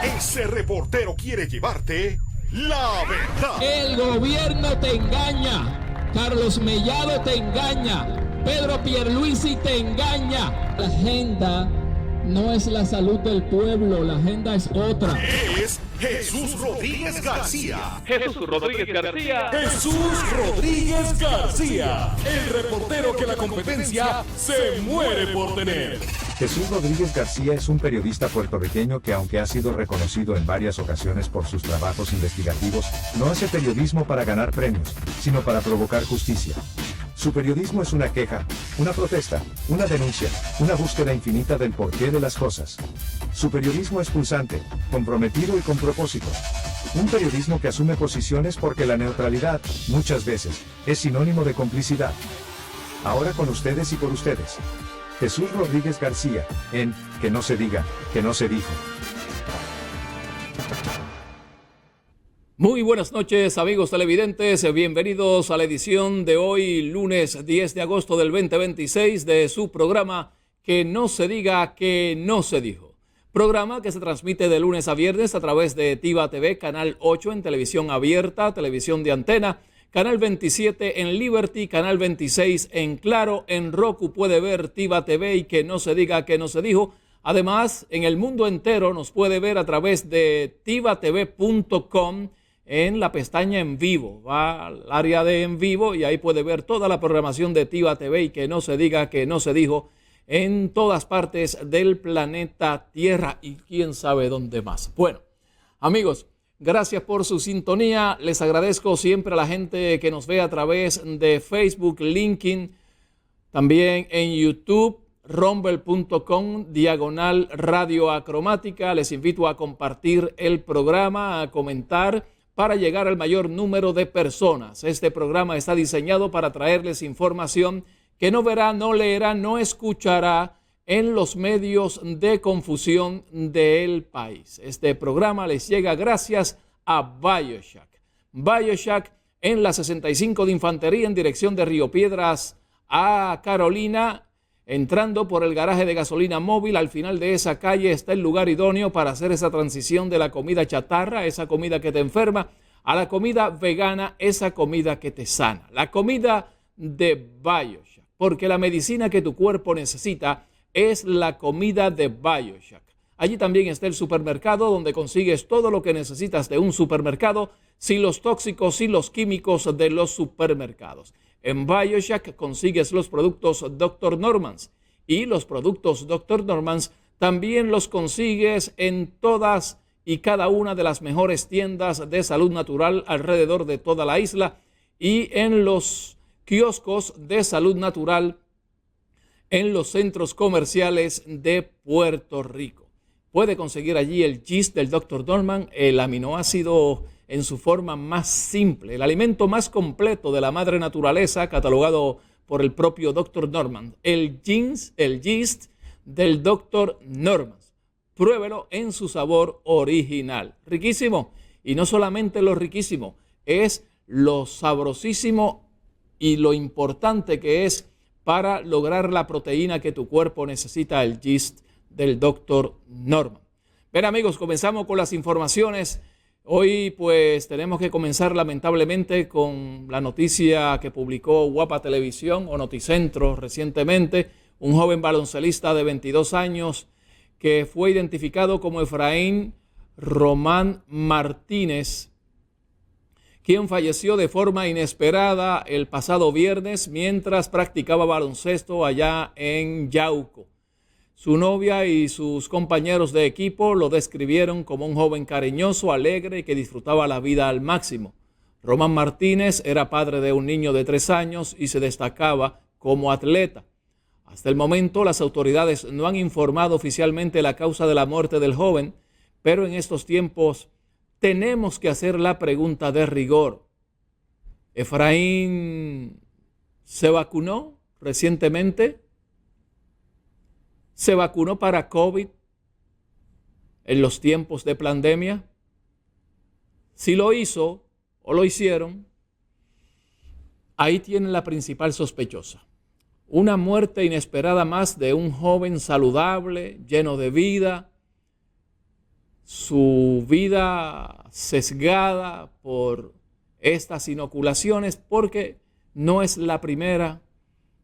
Ese reportero quiere llevarte la verdad. El gobierno te engaña. Carlos Mellado te engaña. Pedro Pierluisi te engaña. La agenda no es la salud del pueblo, la agenda es otra. Es Jesús Rodríguez García. Jesús Rodríguez García. Jesús Rodríguez García. El reportero que la competencia se muere por tener. Jesús Rodríguez García es un periodista puertorriqueño que, aunque ha sido reconocido en varias ocasiones por sus trabajos investigativos, no hace periodismo para ganar premios, sino para provocar justicia. Su periodismo es una queja, una protesta, una denuncia, una búsqueda infinita del porqué de las cosas. Su periodismo es pulsante, comprometido y con propósito. Un periodismo que asume posiciones porque la neutralidad, muchas veces, es sinónimo de complicidad. Ahora con ustedes y por ustedes. Jesús Rodríguez García, en Que no se diga, que no se dijo. Muy buenas noches, amigos televidentes, bienvenidos a la edición de hoy, lunes 10 de agosto del 2026, de su programa Que no se diga, que no se dijo. Programa que se transmite de lunes a viernes a través de Tiva TV, Canal 8 en televisión abierta, televisión de antena, Canal 27 en Liberty, Canal 26 en Claro, en Roku puede ver Tiva TV y Que no se diga, que no se dijo. Además, en el mundo entero nos puede ver a través de tivatv.com en la pestaña en vivo. Va al área de en vivo y ahí puede ver toda la programación de Tiva TV y Que no se diga, que no se dijo en todas partes del planeta Tierra y quién sabe dónde más. Bueno, amigos, gracias por su sintonía. Les agradezco siempre a la gente que nos ve a través de Facebook, LinkedIn, también en YouTube, rumble.com/Radio Acromática. Les invito a compartir el programa, a comentar para llegar al mayor número de personas. Este programa está diseñado para traerles información que no verá, no leerá, no escuchará en los medios de confusión del país. Este programa les llega gracias a BioShack. BioShack en la 65 de Infantería en dirección de Río Piedras a Carolina, entrando por el garaje de gasolina móvil. Al final de esa calle está el lugar idóneo para hacer esa transición de la comida chatarra, esa comida que te enferma, a la comida vegana, esa comida que te sana. La comida de BioShack, porque la medicina que tu cuerpo necesita es la comida de BioShack. Allí también está el supermercado donde consigues todo lo que necesitas de un supermercado sin los tóxicos y los químicos de los supermercados. En BioShack consigues los productos Dr. Normans y los productos Dr. Normans también los consigues en todas y cada una de las mejores tiendas de salud natural alrededor de toda la isla y en los kioscos de salud natural en los centros comerciales de Puerto Rico. Puede conseguir allí el gist del Dr. Norman, el aminoácido en su forma más simple, el alimento más completo de la madre naturaleza, catalogado por el propio Dr. Norman. El gist del Dr. Norman. Pruébelo en su sabor original. Riquísimo. Y no solamente lo riquísimo, es lo sabrosísimo y lo importante que es para lograr la proteína que tu cuerpo necesita, el gist del Dr. Norman. Bien, amigos, comenzamos con las informaciones. Hoy pues tenemos que comenzar lamentablemente con la noticia que publicó Guapa Televisión o Noticentro recientemente. Un joven baloncelista de 22 años que fue identificado como Efraín Román Martínez, quien falleció de forma inesperada el pasado viernes mientras practicaba baloncesto allá en Yauco. Su novia y sus compañeros de equipo lo describieron como un joven cariñoso, alegre y que disfrutaba la vida al máximo. Román Martínez era padre de un niño de 3 años y se destacaba como atleta. Hasta el momento, las autoridades no han informado oficialmente la causa de la muerte del joven, pero en estos tiempos tenemos que hacer la pregunta de rigor. ¿Efraín se vacunó recientemente? ¿Se vacunó para COVID en los tiempos de pandemia? Si lo hizo o lo hicieron, ahí tienen la principal sospechosa. Una muerte inesperada más de un joven saludable, lleno de vida, su vida sesgada por estas inoculaciones, porque no es la primera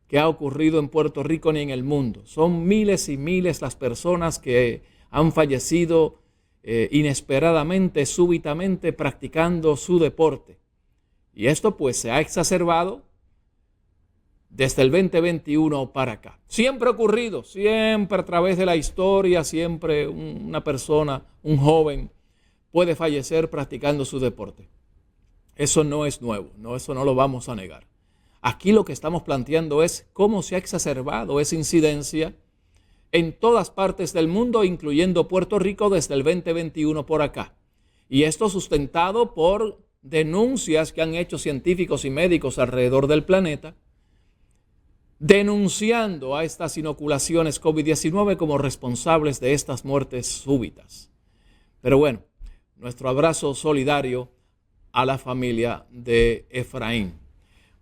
que ha ocurrido en Puerto Rico ni en el mundo. Son miles y miles las personas que han fallecido inesperadamente, súbitamente, practicando su deporte. Y esto pues se ha exacerbado desde el 2021 para acá. Siempre ha ocurrido, siempre a través de la historia, siempre una persona, un joven, puede fallecer practicando su deporte. Eso no es nuevo, eso no lo vamos a negar. Aquí lo que estamos planteando es cómo se ha exacerbado esa incidencia en todas partes del mundo, incluyendo Puerto Rico, desde el 2021 por acá. Y esto sustentado por denuncias que han hecho científicos y médicos alrededor del planeta, denunciando a estas inoculaciones COVID-19 como responsables de estas muertes súbitas. Pero bueno, nuestro abrazo solidario a la familia de Efraín.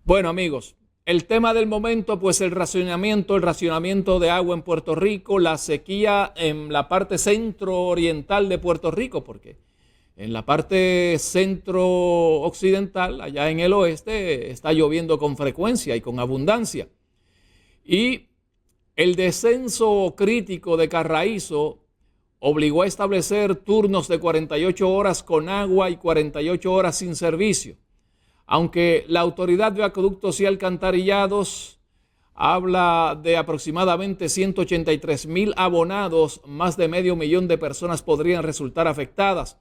Bueno, amigos, el tema del momento, pues el racionamiento de agua en Puerto Rico, la sequía en la parte centro-oriental de Puerto Rico, porque en la parte centro-occidental, allá en el oeste, está lloviendo con frecuencia y con abundancia. Y el descenso crítico de Carraízo obligó a establecer turnos de 48 horas con agua y 48 horas sin servicio. Aunque la Autoridad de Acueductos y Alcantarillados habla de aproximadamente 183,000 abonados, más de 500,000 de personas podrían resultar afectadas.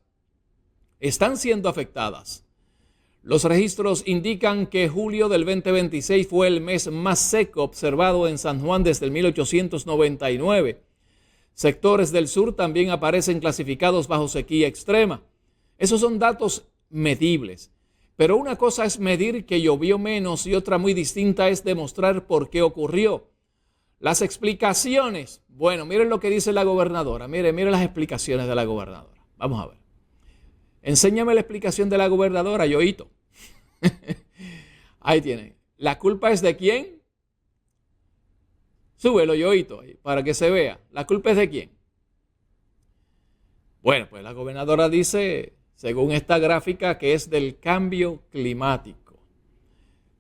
Están siendo afectadas. Los registros indican que julio del 2026 fue el mes más seco observado en San Juan desde el 1899. Sectores del sur también aparecen clasificados bajo sequía extrema. Esos son datos medibles. Pero una cosa es medir que llovió menos y otra muy distinta es demostrar por qué ocurrió. Las explicaciones, bueno, miren lo que dice la gobernadora, miren las explicaciones de la gobernadora. Vamos a ver. Enséñame la explicación de la gobernadora, Yoito. Ahí tienen. ¿La culpa es de quién? Súbelo, Yoito, para que se vea. ¿La culpa es de quién? Bueno, pues la gobernadora dice, según esta gráfica, que es del cambio climático.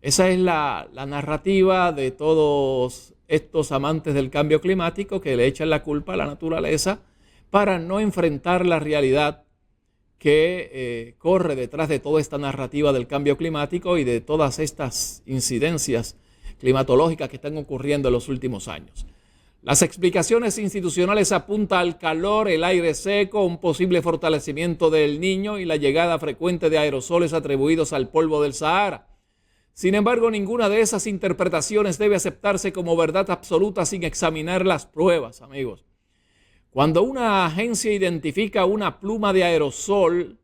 Esa es la narrativa de todos estos amantes del cambio climático que le echan la culpa a la naturaleza para no enfrentar la realidad que corre detrás de toda esta narrativa del cambio climático y de todas estas incidencias climatológicas que están ocurriendo en los últimos años. Las explicaciones institucionales apuntan al calor, el aire seco, un posible fortalecimiento del Niño y la llegada frecuente de aerosoles atribuidos al polvo del Sahara. Sin embargo, ninguna de esas interpretaciones debe aceptarse como verdad absoluta sin examinar las pruebas, amigos. Cuando una agencia identifica una pluma de aerosol,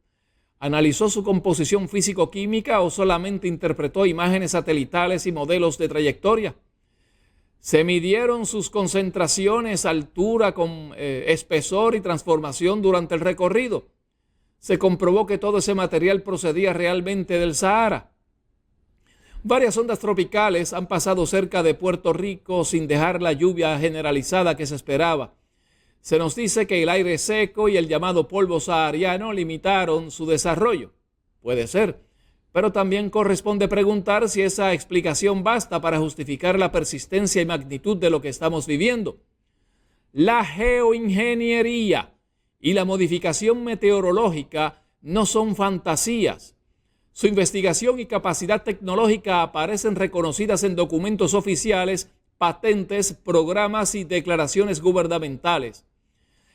¿analizó su composición físico-química o solamente interpretó imágenes satelitales y modelos de trayectoria? ¿Se midieron sus concentraciones, altura, espesor y transformación durante el recorrido? ¿Se comprobó que todo ese material procedía realmente del Sahara? Varias ondas tropicales han pasado cerca de Puerto Rico sin dejar la lluvia generalizada que se esperaba. Se nos dice que el aire seco y el llamado polvo sahariano limitaron su desarrollo. Puede ser, pero también corresponde preguntar si esa explicación basta para justificar la persistencia y magnitud de lo que estamos viviendo. La geoingeniería y la modificación meteorológica no son fantasías. Su investigación y capacidad tecnológica aparecen reconocidas en documentos oficiales, patentes, programas y declaraciones gubernamentales.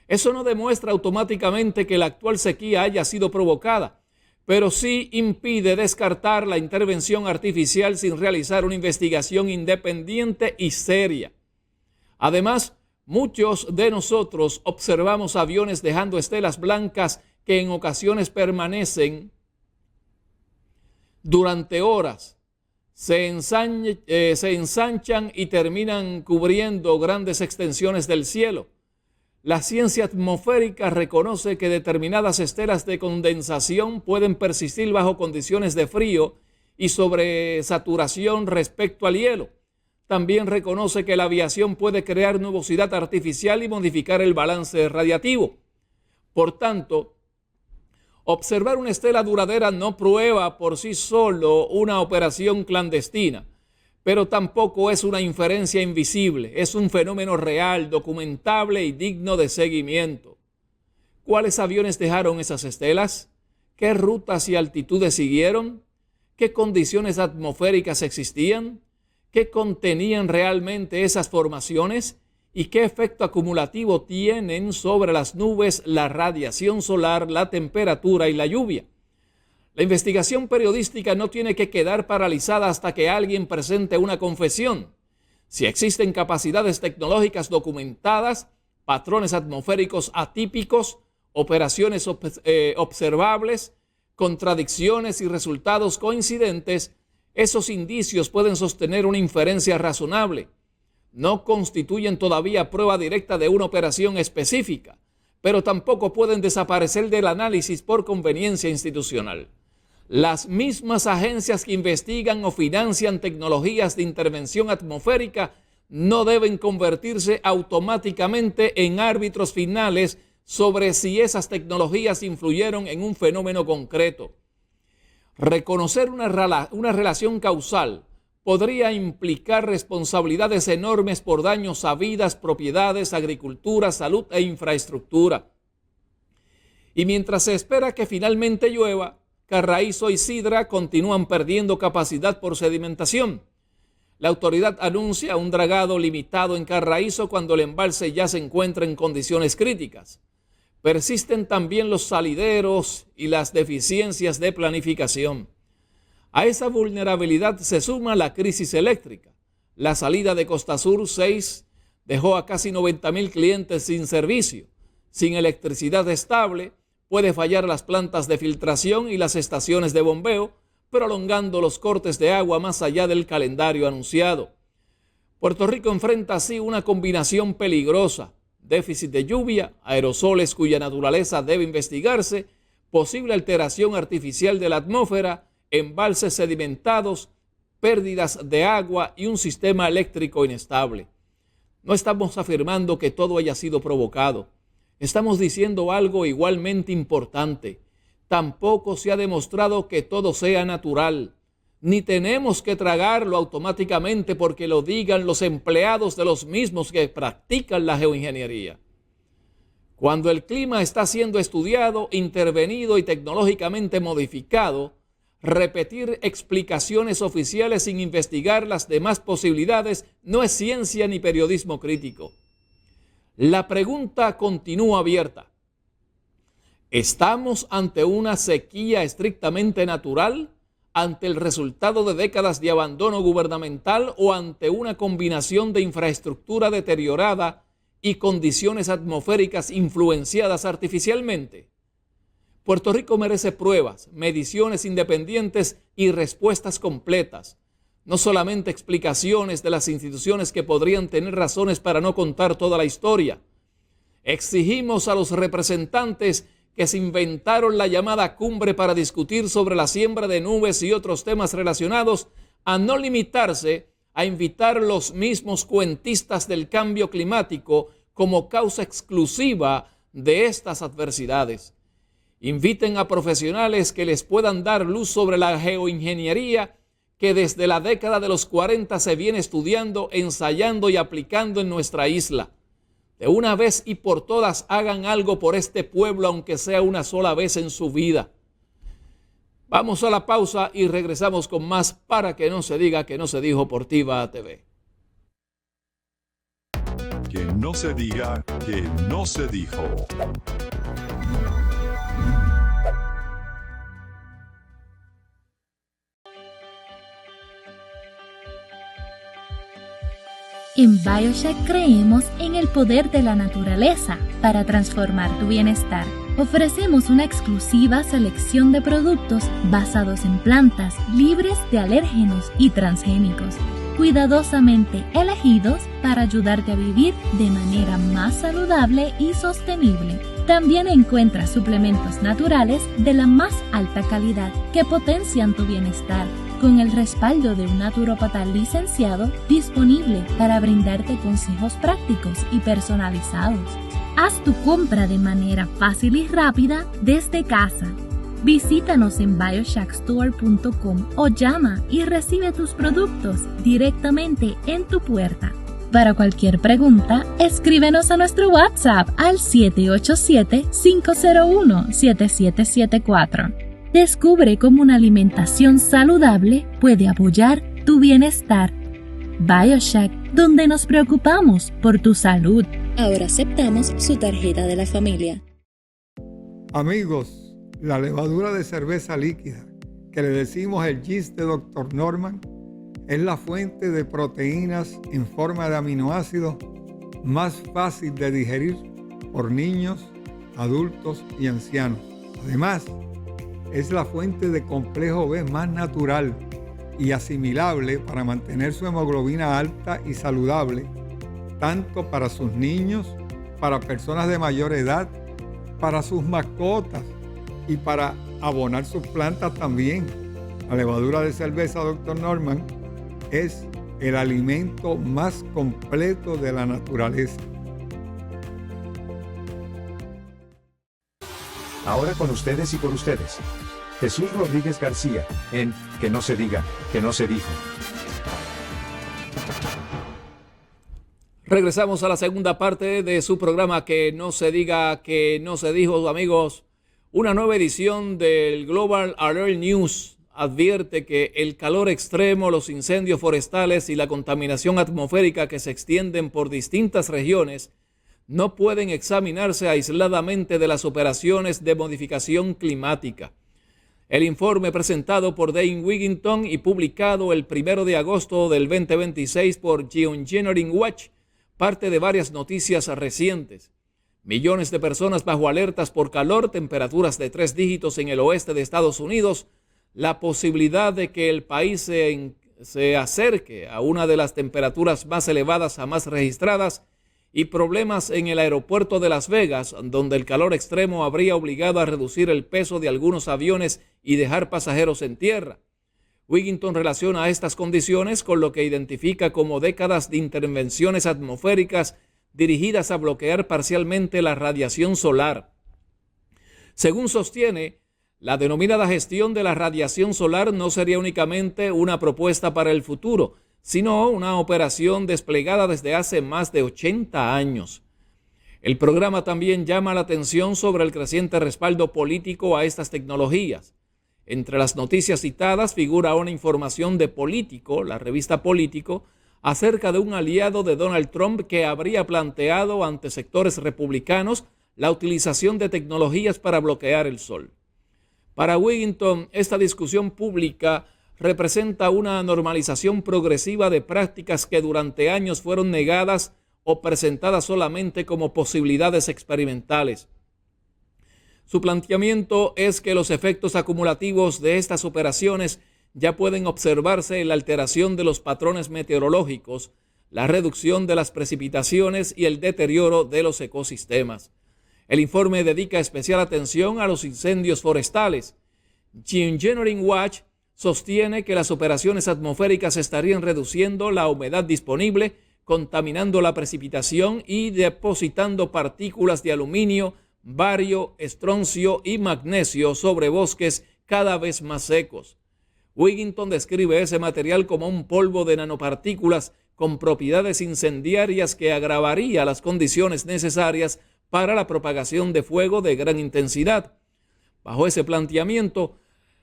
Eso no demuestra automáticamente que la actual sequía haya sido provocada, pero sí impide descartar la intervención artificial sin realizar una investigación independiente y seria. Además, muchos de nosotros observamos aviones dejando estelas blancas que en ocasiones permanecen durante horas, se ensanchan y terminan cubriendo grandes extensiones del cielo. La ciencia atmosférica reconoce que determinadas estelas de condensación pueden persistir bajo condiciones de frío y sobresaturación respecto al hielo. También reconoce que la aviación puede crear nubosidad artificial y modificar el balance radiativo. Por tanto, observar una estela duradera no prueba por sí solo una operación clandestina, pero tampoco es una inferencia invisible, es un fenómeno real, documentable y digno de seguimiento. ¿Cuáles aviones dejaron esas estelas? ¿Qué rutas y altitudes siguieron? ¿Qué condiciones atmosféricas existían? ¿Qué contenían realmente esas formaciones? ¿Y qué efecto acumulativo tienen sobre las nubes, la radiación solar, la temperatura y la lluvia? La investigación periodística no tiene que quedar paralizada hasta que alguien presente una confesión. Si existen capacidades tecnológicas documentadas, patrones atmosféricos atípicos, operaciones observables, contradicciones y resultados coincidentes, esos indicios pueden sostener una inferencia razonable. No constituyen todavía prueba directa de una operación específica, pero tampoco pueden desaparecer del análisis por conveniencia institucional. Las mismas agencias que investigan o financian tecnologías de intervención atmosférica no deben convertirse automáticamente en árbitros finales sobre si esas tecnologías influyeron en un fenómeno concreto. Reconocer una relación causal podría implicar responsabilidades enormes por daños a vidas, propiedades, agricultura, salud e infraestructura. Y mientras se espera que finalmente llueva, Carraízo y Sidra continúan perdiendo capacidad por sedimentación. La autoridad anuncia un dragado limitado en Carraízo cuando el embalse ya se encuentra en condiciones críticas. Persisten también los salideros y las deficiencias de planificación. A esa vulnerabilidad se suma la crisis eléctrica. La salida de Costa Sur 6 dejó a casi 90,000 clientes sin servicio. Sin electricidad estable, puede fallar las plantas de filtración y las estaciones de bombeo, prolongando los cortes de agua más allá del calendario anunciado. Puerto Rico enfrenta así una combinación peligrosa: déficit de lluvia, aerosoles cuya naturaleza debe investigarse, posible alteración artificial de la atmósfera, embalses sedimentados, pérdidas de agua y un sistema eléctrico inestable. No estamos afirmando que todo haya sido provocado. Estamos diciendo algo igualmente importante. Tampoco se ha demostrado que todo sea natural, ni tenemos que tragarlo automáticamente porque lo digan los empleados de los mismos que practican la geoingeniería. Cuando el clima está siendo estudiado, intervenido y tecnológicamente modificado, repetir explicaciones oficiales sin investigar las demás posibilidades no es ciencia ni periodismo crítico. La pregunta continúa abierta. ¿Estamos ante una sequía estrictamente natural, ante el resultado de décadas de abandono gubernamental o ante una combinación de infraestructura deteriorada y condiciones atmosféricas influenciadas artificialmente? Puerto Rico merece pruebas, mediciones independientes y respuestas completas, no solamente explicaciones de las instituciones que podrían tener razones para no contar toda la historia. Exigimos a los representantes que se inventaron la llamada cumbre para discutir sobre la siembra de nubes y otros temas relacionados a no limitarse a invitar los mismos cuentistas del cambio climático como causa exclusiva de estas adversidades. Inviten a profesionales que les puedan dar luz sobre la geoingeniería que desde la década de los 40 se viene estudiando, ensayando y aplicando en nuestra isla. De una vez y por todas hagan algo por este pueblo, aunque sea una sola vez en su vida. Vamos a la pausa y regresamos con más para que no se diga que no se dijo por Tiva TV. Que no se diga que no se dijo. En BioCheck creemos en el poder de la naturaleza para transformar tu bienestar. Ofrecemos una exclusiva selección de productos basados en plantas libres de alérgenos y transgénicos, cuidadosamente elegidos para ayudarte a vivir de manera más saludable y sostenible. También encuentras suplementos naturales de la más alta calidad que potencian tu bienestar, con el respaldo de un naturópata licenciado disponible para brindarte consejos prácticos y personalizados. Haz tu compra de manera fácil y rápida desde casa. Visítanos en bioshackstore.com o llama y recibe tus productos directamente en tu puerta. Para cualquier pregunta, escríbenos a nuestro WhatsApp al 787-501-7774. Descubre cómo una alimentación saludable puede apoyar tu bienestar. BioShack, donde nos preocupamos por tu salud. Ahora aceptamos su tarjeta de la familia. Amigos, la levadura de cerveza líquida, que le decimos el yeast de Dr. Norman, es la fuente de proteínas en forma de aminoácidos más fácil de digerir por niños, adultos y ancianos. Además, es la fuente de complejo B más natural y asimilable para mantener su hemoglobina alta y saludable, tanto para sus niños, para personas de mayor edad, para sus mascotas y para abonar sus plantas también. La levadura de cerveza Dr. Norman es el alimento más completo de la naturaleza. Ahora con ustedes y por ustedes, Jesús Rodríguez García, en Que no se diga, que no se dijo. Regresamos a la segunda parte de su programa Que no se diga, que no se dijo, amigos. Una nueva edición del Global Alert News advierte que el calor extremo, los incendios forestales y la contaminación atmosférica que se extienden por distintas regiones no pueden examinarse aisladamente de las operaciones de modificación climática. El informe presentado por Dane Wigington y publicado el 1 de agosto del 2026 por Geoengineering Watch parte de varias noticias recientes. Millones de personas bajo alertas por calor, temperaturas de 3 dígitos en el oeste de Estados Unidos, la posibilidad de que el país se acerque a una de las temperaturas más elevadas jamás registradas y problemas en el aeropuerto de Las Vegas, donde el calor extremo habría obligado a reducir el peso de algunos aviones y dejar pasajeros en tierra. Wigington relaciona estas condiciones con lo que identifica como décadas de intervenciones atmosféricas dirigidas a bloquear parcialmente la radiación solar. Según sostiene, la denominada gestión de la radiación solar no sería únicamente una propuesta para el futuro, sino una operación desplegada desde hace más de 80 años. El programa también llama la atención sobre el creciente respaldo político a estas tecnologías. Entre las noticias citadas figura una información de Político, la revista Político, acerca de un aliado de Donald Trump que habría planteado ante sectores republicanos la utilización de tecnologías para bloquear el sol. Para Wigington, esta discusión pública representa una normalización progresiva de prácticas que durante años fueron negadas o presentadas solamente como posibilidades experimentales. Su planteamiento es que los efectos acumulativos de estas operaciones ya pueden observarse en la alteración de los patrones meteorológicos, la reducción de las precipitaciones y el deterioro de los ecosistemas. El informe dedica especial atención a los incendios forestales. Geoengineering Watch sostiene que las operaciones atmosféricas estarían reduciendo la humedad disponible, contaminando la precipitación y depositando partículas de aluminio, bario, estroncio y magnesio sobre bosques cada vez más secos. Wigington describe ese material como un polvo de nanopartículas con propiedades incendiarias que agravaría las condiciones necesarias para la propagación de fuego de gran intensidad. Bajo ese planteamiento,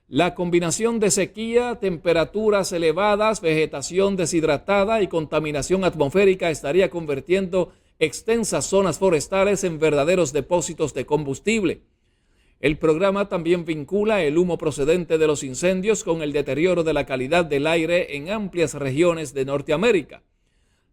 la combinación de sequía, temperaturas elevadas, vegetación deshidratada y contaminación atmosférica estaría convirtiendo extensas zonas forestales en verdaderos depósitos de combustible. El programa también vincula el humo procedente de los incendios con el deterioro de la calidad del aire en amplias regiones de Norteamérica.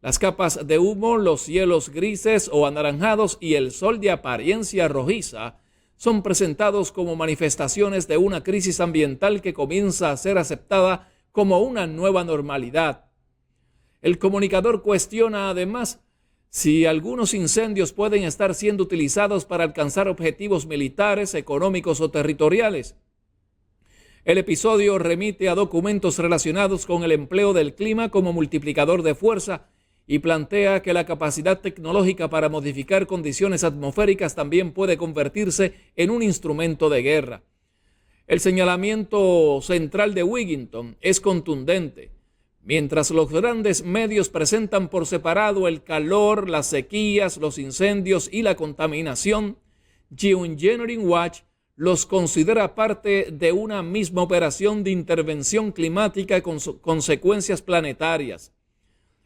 Las capas de humo, los cielos grises o anaranjados y el sol de apariencia rojiza son presentados como manifestaciones de una crisis ambiental que comienza a ser aceptada como una nueva normalidad. El comunicador cuestiona además si algunos incendios pueden estar siendo utilizados para alcanzar objetivos militares, económicos o territoriales. El episodio remite a documentos relacionados con el empleo del clima como multiplicador de fuerza y plantea que la capacidad tecnológica para modificar condiciones atmosféricas también puede convertirse en un instrumento de guerra. El señalamiento central de Wigington es contundente. Mientras los grandes medios presentan por separado el calor, las sequías, los incendios y la contaminación, Geoengineering Watch los considera parte de una misma operación de intervención climática con consecuencias planetarias.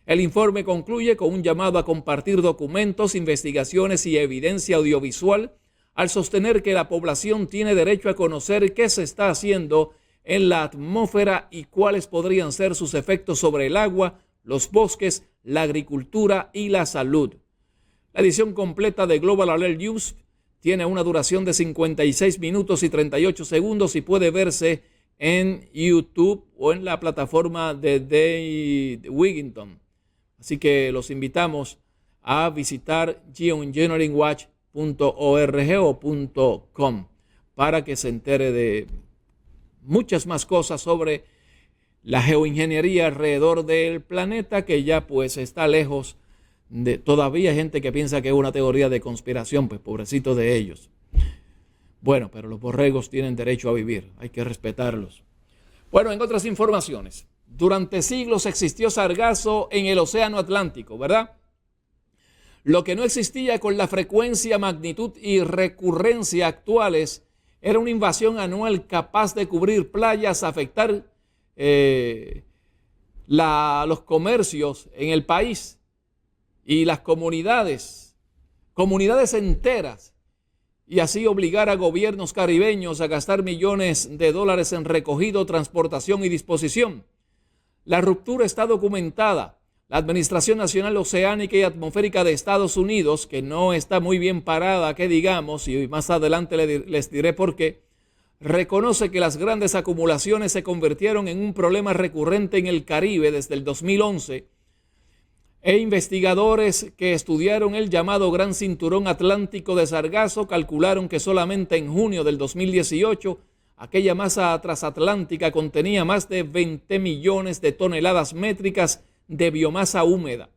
El informe concluye con un llamado a compartir documentos, investigaciones y evidencia audiovisual al sostener que la población tiene derecho a conocer qué se está haciendo en la atmósfera y cuáles podrían ser sus efectos sobre el agua, los bosques, la agricultura y la salud. La edición completa de Global Alert News tiene una duración de 56 minutos y 38 segundos y puede verse en YouTube o en la plataforma de Wigington. Así que los invitamos a visitar geoengineeringwatch.org o .com para que se entere de muchas más cosas sobre la geoingeniería alrededor del planeta, que ya pues está lejos de, todavía hay gente que piensa que es una teoría de conspiración, pues pobrecitos de ellos. Bueno, pero los borregos tienen derecho a vivir, hay que respetarlos. Bueno, en otras informaciones, durante siglos existió sargazo en el océano Atlántico, ¿verdad? Lo que no existía con la frecuencia, magnitud y recurrencia actuales era una invasión anual capaz de cubrir playas, afectar los comercios en el país y las comunidades enteras, y así obligar a gobiernos caribeños a gastar millones de dólares en recogido, transportación y disposición. La ruptura está documentada. La Administración Nacional Oceánica y Atmosférica de Estados Unidos, que no está muy bien parada, que digamos, y más adelante les diré por qué, reconoce que las grandes acumulaciones se convirtieron en un problema recurrente en el Caribe desde el 2011, e investigadores que estudiaron el llamado Gran Cinturón Atlántico de Sargazo calcularon que solamente en junio del 2018 aquella masa transatlántica contenía más de 20 millones de toneladas métricas de biomasa húmeda.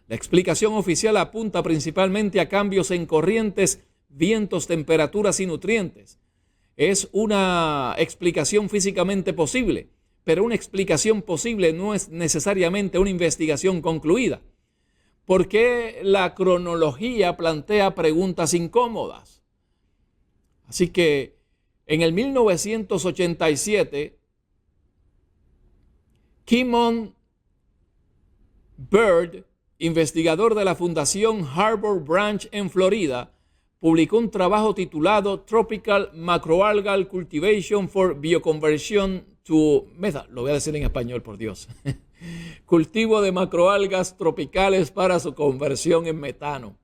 La explicación oficial apunta principalmente a cambios en corrientes, vientos, temperaturas y nutrientes. Es una explicación físicamente posible, pero una explicación posible no es necesariamente una investigación concluida, porque la cronología plantea preguntas incómodas. Así que en el 1987, Kimon Bird, investigador de la Fundación Harbor Branch en Florida, publicó un trabajo titulado Tropical Macroalgal Cultivation for Bioconversion to Methane. Lo voy a decir en español, por Dios. Cultivo de macroalgas tropicales para su conversión en metano.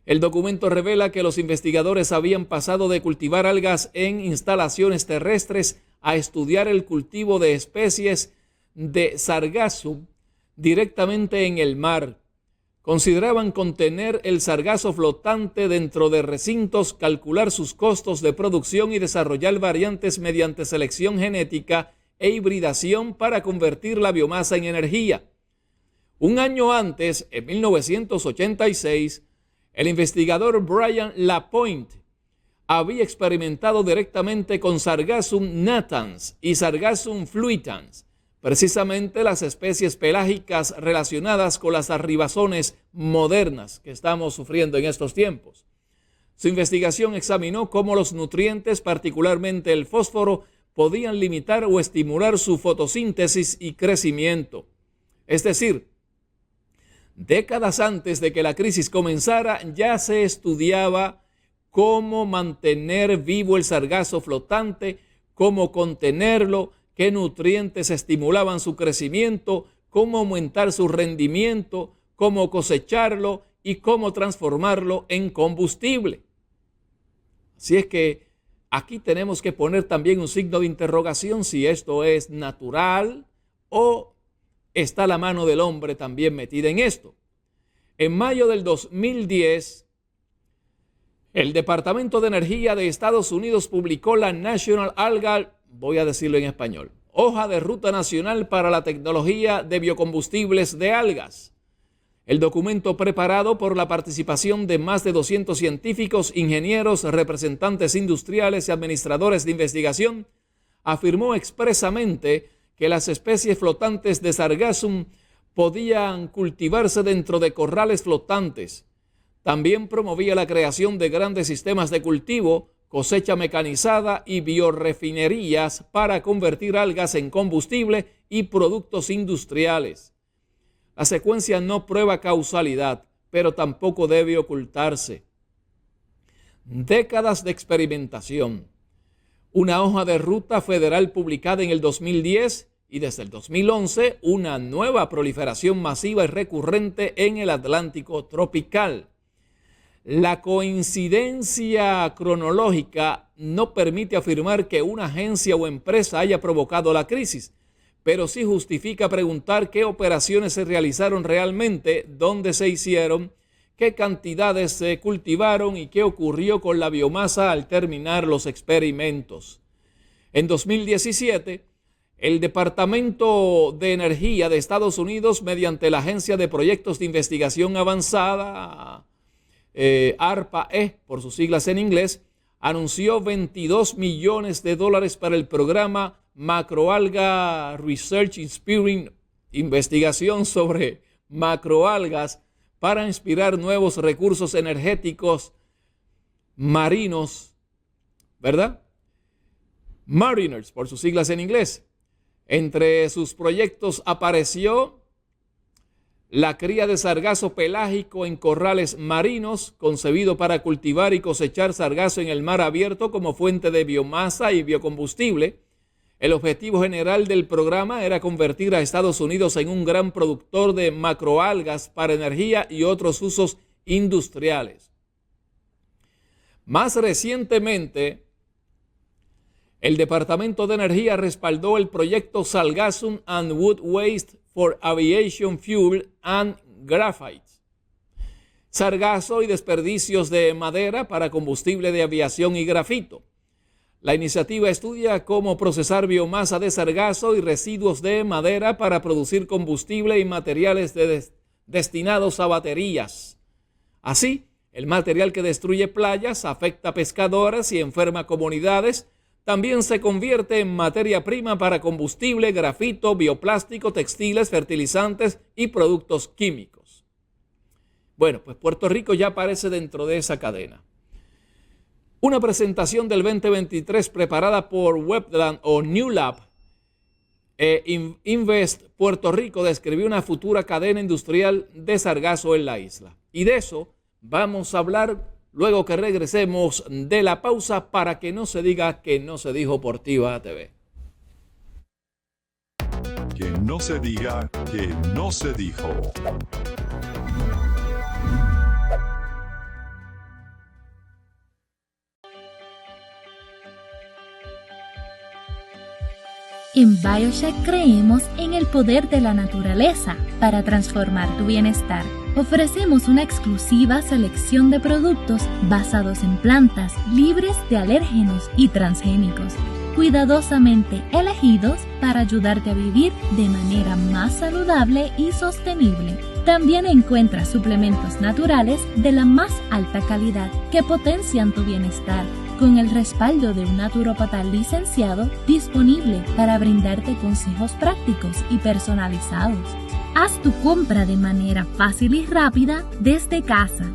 El documento revela que los investigadores habían pasado de cultivar algas en instalaciones terrestres a estudiar el cultivo de especies de sargazo directamente en el mar. Consideraban contener el sargazo flotante dentro de recintos, calcular sus costos de producción y desarrollar variantes mediante selección genética e hibridación para convertir la biomasa en energía. Un año antes, en 1986, el investigador Brian Lapointe había experimentado directamente con Sargassum natans y Sargassum fluitans, precisamente las especies pelágicas relacionadas con las arribazones modernas que estamos sufriendo en estos tiempos. Su investigación examinó cómo los nutrientes, particularmente el fósforo, podían limitar o estimular su fotosíntesis y crecimiento. Es decir, décadas antes de que la crisis comenzara, ya se estudiaba cómo mantener vivo el sargazo flotante, cómo contenerlo, qué nutrientes estimulaban su crecimiento, cómo aumentar su rendimiento, cómo cosecharlo y cómo transformarlo en combustible. Así es que aquí tenemos que poner también un signo de interrogación si esto es natural o está la mano del hombre también metida en esto. En mayo del 2010, El Departamento de Energía de Estados Unidos publicó la National Algal, voy a decirlo en español, Hoja de Ruta Nacional para la Tecnología de Biocombustibles de Algas. El documento, preparado por la participación de más de 200 científicos, ingenieros, representantes industriales y administradores de investigación, afirmó expresamente que las especies flotantes de Sargassum podían cultivarse dentro de corrales flotantes. También promovía la creación de grandes sistemas de cultivo, cosecha mecanizada y biorefinerías para convertir algas en combustible y productos industriales. La secuencia no prueba causalidad, pero tampoco debe ocultarse. Décadas de experimentación. Una hoja de ruta federal publicada en el 2010 y desde el 2011 una nueva proliferación masiva y recurrente en el Atlántico tropical. La coincidencia cronológica no permite afirmar que una agencia o empresa haya provocado la crisis, pero sí justifica preguntar qué operaciones se realizaron realmente, dónde se hicieron, qué cantidades se cultivaron y qué ocurrió con la biomasa al terminar los experimentos. En 2017, el Departamento de Energía de Estados Unidos, mediante la Agencia de Proyectos de Investigación Avanzada, ARPA-E, por sus siglas en inglés, anunció $22 millones para el programa Macroalga Research Inspiring, investigación sobre macroalgas para inspirar nuevos recursos energéticos marinos, ¿verdad? Mariners, por sus siglas en inglés. Entre sus proyectos apareció la cría de sargazo pelágico en corrales marinos, concebido para cultivar y cosechar sargazo en el mar abierto como fuente de biomasa y biocombustible. El objetivo general del programa era convertir a Estados Unidos en un gran productor de macroalgas para energía y otros usos industriales. Más recientemente, el Departamento de Energía respaldó el proyecto Sargassum and Wood Waste for Aviation Fuel and Graphite. Sargazo y desperdicios de madera para combustible de aviación y grafito. La iniciativa estudia cómo procesar biomasa de sargazo y residuos de madera para producir combustible y materiales destinados a baterías. Así, el material que destruye playas, afecta a pescadores y enferma comunidades, también se convierte en materia prima para combustible, grafito, bioplástico, textiles, fertilizantes y productos químicos. Bueno, pues Puerto Rico ya aparece dentro de esa cadena. Una presentación del 2023 preparada por Webland o New Lab Invest Puerto Rico describió una futura cadena industrial de sargazo en la isla. Y de eso vamos a hablar luego que regresemos de la pausa, para que no se diga que no se dijo por Tiva TV. Que no se diga que no se dijo. En BioCheck creemos en el poder de la naturaleza para transformar tu bienestar. Ofrecemos una exclusiva selección de productos basados en plantas libres de alérgenos y transgénicos, cuidadosamente elegidos para ayudarte a vivir de manera más saludable y sostenible. También encuentras suplementos naturales de la más alta calidad que potencian tu bienestar, con el respaldo de un naturópata licenciado disponible para brindarte consejos prácticos y personalizados. Haz tu compra de manera fácil y rápida desde casa.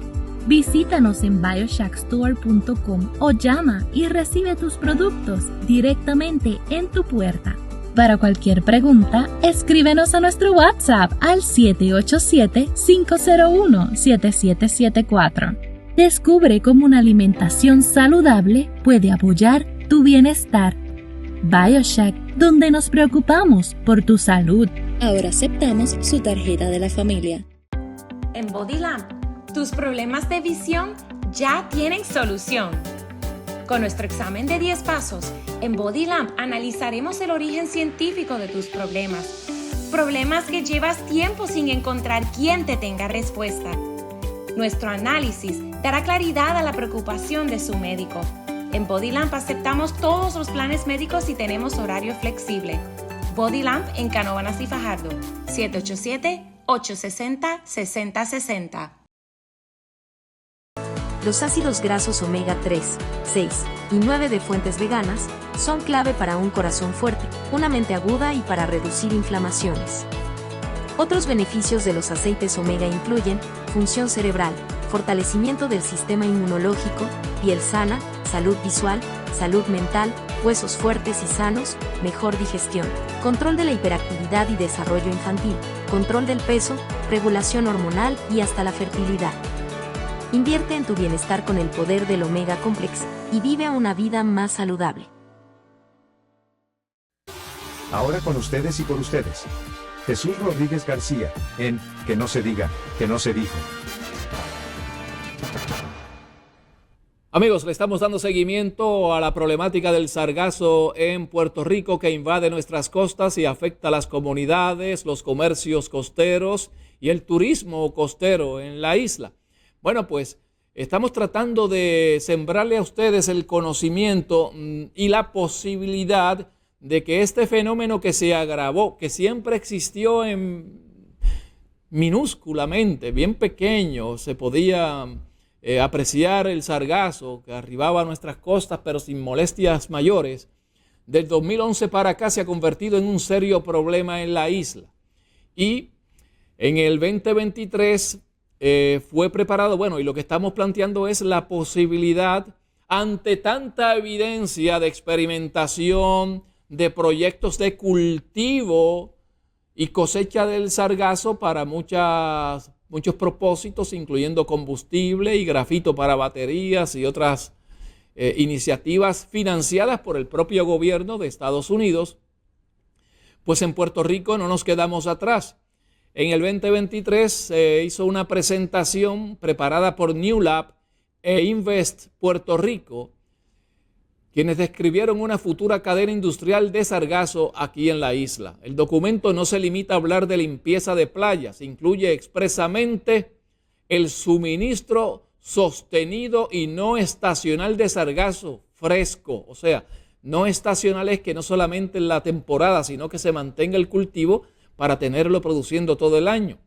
Visítanos en bioshackstore.com o llama y recibe tus productos directamente en tu puerta. Para cualquier pregunta, escríbenos a nuestro WhatsApp al 787-501-7774. Descubre cómo una alimentación saludable puede apoyar tu bienestar. BioShack, donde nos preocupamos por tu salud. Ahora aceptamos su tarjeta de la familia. En Bodylamp, tus problemas de visión ya tienen solución. Con nuestro examen de 10 pasos, en Bodylamp analizaremos el origen científico de tus problemas. Problemas que llevas tiempo sin encontrar quien te tenga respuesta. Nuestro análisis dará claridad a la preocupación de su médico. En BodyLamp aceptamos todos los planes médicos y tenemos horario flexible. BodyLamp en Canóvanas y Fajardo, 787-860-6060. Los ácidos grasos omega 3, 6 y 9 de fuentes veganas son clave para un corazón fuerte, una mente aguda y para reducir inflamaciones. Otros beneficios de los aceites omega incluyen función cerebral, fortalecimiento del sistema inmunológico, piel sana, salud visual, salud mental, huesos fuertes y sanos, mejor digestión, control de la hiperactividad y desarrollo infantil, control del peso, regulación hormonal y hasta la fertilidad. Invierte en tu bienestar con el poder del Omega Complex y vive una vida más saludable. Ahora con ustedes y por ustedes, Jesús Rodríguez García, en Que no se diga, que no se dijo. Amigos, le estamos dando seguimiento a la problemática del sargazo en Puerto Rico que invade nuestras costas y afecta a las comunidades, los comercios costeros y el turismo costero en la isla. Bueno, pues estamos tratando de sembrarle a ustedes el conocimiento y la posibilidad de que este fenómeno que se agravó, que siempre existió minúsculamente, bien pequeño, se podía apreciar el sargazo que arribaba a nuestras costas, pero sin molestias mayores. Del 2011 para acá se ha convertido en un serio problema en la isla. Y en el 2023 fue preparado, bueno, y lo que estamos planteando es la posibilidad, ante tanta evidencia de experimentación, de proyectos de cultivo y cosecha del sargazo para muchos propósitos, incluyendo combustible y grafito para baterías y otras iniciativas financiadas por el propio gobierno de Estados Unidos, pues en Puerto Rico no nos quedamos atrás. En el 2023 se hizo una presentación preparada por New Lab e Invest Puerto Rico, quienes describieron una futura cadena industrial de sargazo aquí en la isla. El documento no se limita a hablar de limpieza de playas, incluye expresamente el suministro sostenido y no estacional de sargazo fresco. O sea, no estacional es que no solamente en la temporada, sino que se mantenga el cultivo para tenerlo produciendo todo el año.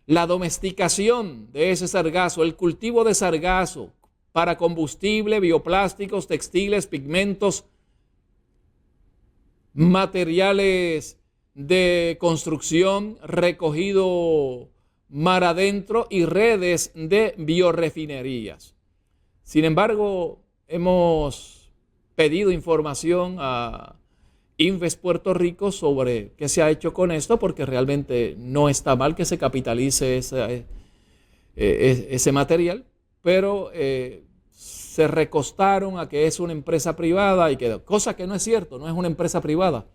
La domesticación de ese sargazo, el cultivo de sargazo, para combustible, bioplásticos, textiles, pigmentos, materiales de construcción, recogido mar adentro y redes de biorefinerías. Sin embargo, hemos pedido información a Invest Puerto Rico sobre qué se ha hecho con esto, porque realmente no está mal que se capitalice ese material, pero se recostaron a que es una empresa privada, cosa que no es cierto, no es una empresa privada.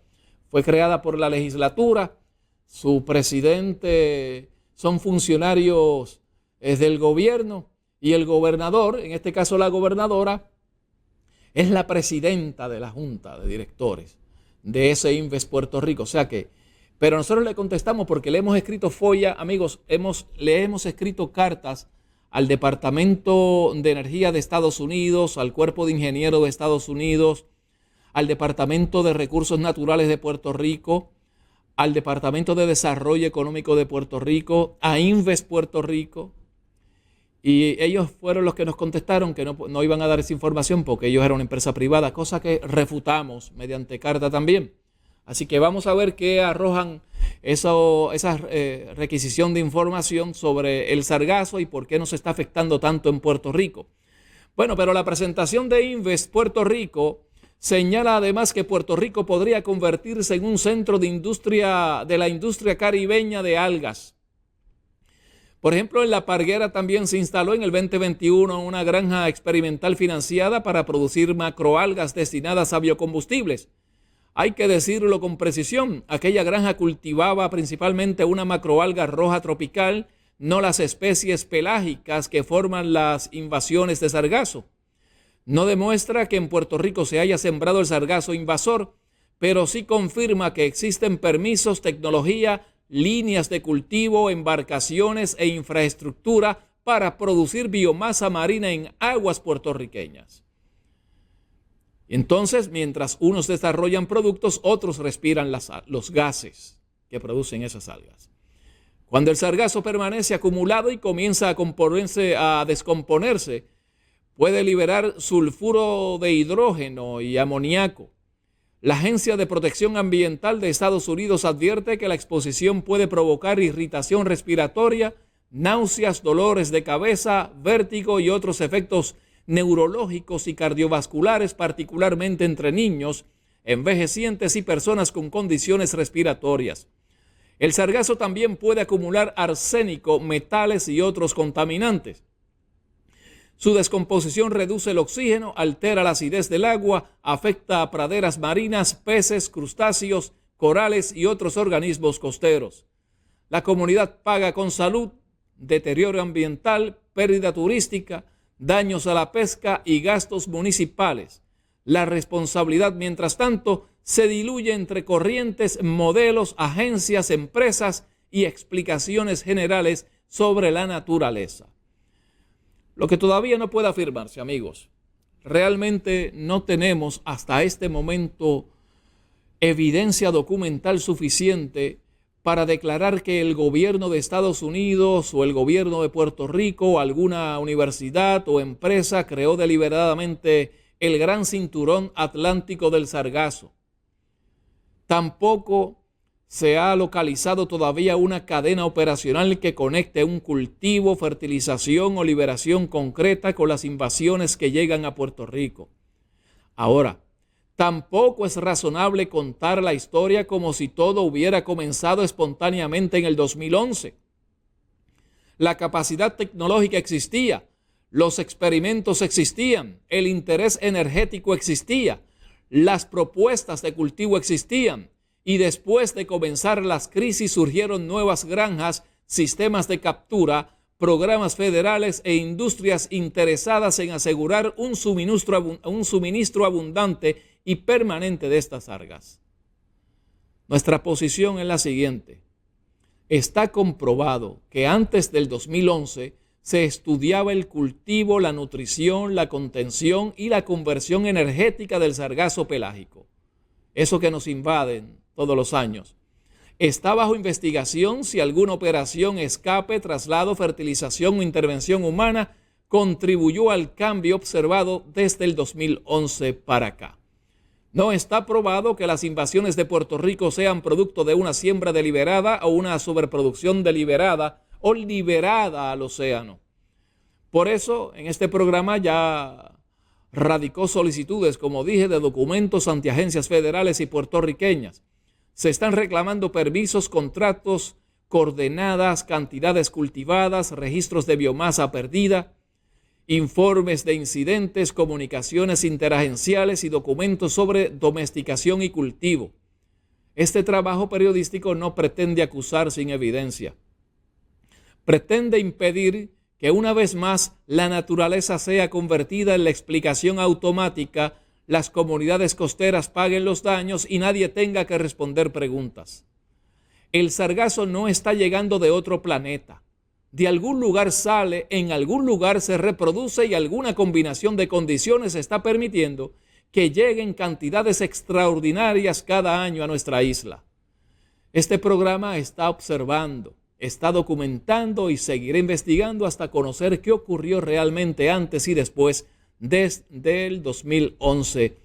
Fue creada por la legislatura, su presidente son funcionarios del gobierno y el gobernador, en este caso la gobernadora, es la presidenta de la junta de directores de ese Invest Puerto Rico. O sea que, pero nosotros le contestamos porque le hemos escrito folla, amigos, le hemos escrito cartas al Departamento de Energía de Estados Unidos, al Cuerpo de Ingenieros de Estados Unidos, al Departamento de Recursos Naturales de Puerto Rico, al Departamento de Desarrollo Económico de Puerto Rico, a Invest Puerto Rico, y ellos fueron los que nos contestaron que no iban a dar esa información porque ellos eran una empresa privada, cosa que refutamos mediante carta también. Así que vamos a ver qué arrojan esa requisición de información sobre el sargazo y por qué nos está afectando tanto en Puerto Rico. Bueno, pero la presentación de Invest Puerto Rico señala además que Puerto Rico podría convertirse en un centro de la industria caribeña de algas. Por ejemplo, en La Parguera también se instaló en el 2021 una granja experimental financiada para producir macroalgas destinadas a biocombustibles. Hay que decirlo con precisión, aquella granja cultivaba principalmente una macroalga roja tropical, no las especies pelágicas que forman las invasiones de sargazo. No demuestra que en Puerto Rico se haya sembrado el sargazo invasor, pero sí confirma que existen permisos, tecnología, líneas de cultivo, embarcaciones e infraestructura para producir biomasa marina en aguas puertorriqueñas. Entonces, mientras unos desarrollan productos, otros respiran los gases que producen esas algas. Cuando el sargazo permanece acumulado y comienza a descomponerse, puede liberar sulfuro de hidrógeno y amoníaco. La Agencia de Protección Ambiental de Estados Unidos advierte que la exposición puede provocar irritación respiratoria, náuseas, dolores de cabeza, vértigo y otros efectos neurológicos y cardiovasculares, particularmente entre niños, envejecientes y personas con condiciones respiratorias. El sargazo también puede acumular arsénico, metales y otros contaminantes. Su descomposición reduce el oxígeno, altera la acidez del agua, afecta a praderas marinas, peces, crustáceos, corales y otros organismos costeros. La comunidad paga con salud, deterioro ambiental, pérdida turística, daños a la pesca y gastos municipales. La responsabilidad, mientras tanto, se diluye entre corrientes, modelos, agencias, empresas y explicaciones generales sobre la naturaleza. Lo que todavía no puede afirmarse, amigos, realmente no tenemos hasta este momento evidencia documental suficiente para declarar que el gobierno de Estados Unidos o el gobierno de Puerto Rico o alguna universidad o empresa creó deliberadamente el gran cinturón atlántico del sargazo. Tampoco se ha localizado todavía una cadena operacional que conecte un cultivo, fertilización o liberación concreta con las invasiones que llegan a Puerto Rico. Ahora, tampoco es razonable contar la historia como si todo hubiera comenzado espontáneamente en el 2011. La capacidad tecnológica existía, los experimentos existían, el interés energético existía, las propuestas de cultivo existían. Y después de comenzar las crisis surgieron nuevas granjas, sistemas de captura, programas federales e industrias interesadas en asegurar un suministro abundante y permanente de estas algas. Nuestra posición es la siguiente. Está comprobado que antes del 2011 se estudiaba el cultivo, la nutrición, la contención y la conversión energética del sargazo pelágico. Eso que nos invaden todos los años. Está bajo investigación si alguna operación, escape, traslado, fertilización o intervención humana contribuyó al cambio observado desde el 2011 para acá. No está probado que las invasiones de Puerto Rico sean producto de una siembra deliberada o una sobreproducción deliberada o liberada al océano. Por eso, en este programa ya radicó solicitudes, como dije, de documentos ante agencias federales y puertorriqueñas. Se están reclamando permisos, contratos, coordenadas, cantidades cultivadas, registros de biomasa perdida, informes de incidentes, comunicaciones interagenciales y documentos sobre domesticación y cultivo. Este trabajo periodístico no pretende acusar sin evidencia. Pretende impedir que una vez más la naturaleza sea convertida en la explicación automática, las comunidades costeras paguen los daños y nadie tenga que responder preguntas. El sargazo no está llegando de otro planeta. De algún lugar sale, en algún lugar se reproduce y alguna combinación de condiciones está permitiendo que lleguen cantidades extraordinarias cada año a nuestra isla. Este programa está observando, está documentando y seguirá investigando hasta conocer qué ocurrió realmente antes y después desde el 2011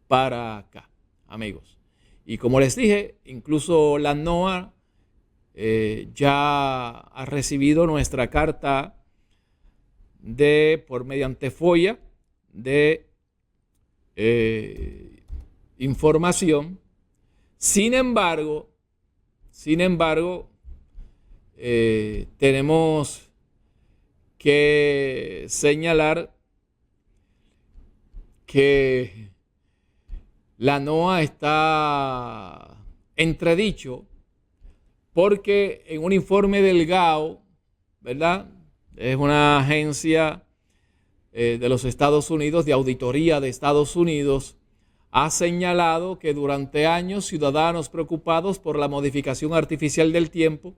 para acá, amigos. Y como les dije, incluso la NOAA ya ha recibido nuestra carta mediante FOIA de información. Sin embargo, tenemos que señalar que la NOAA está entredicho porque en un informe del GAO, ¿verdad? Es una agencia de los Estados Unidos, de auditoría de Estados Unidos, ha señalado que durante años ciudadanos preocupados por la modificación artificial del tiempo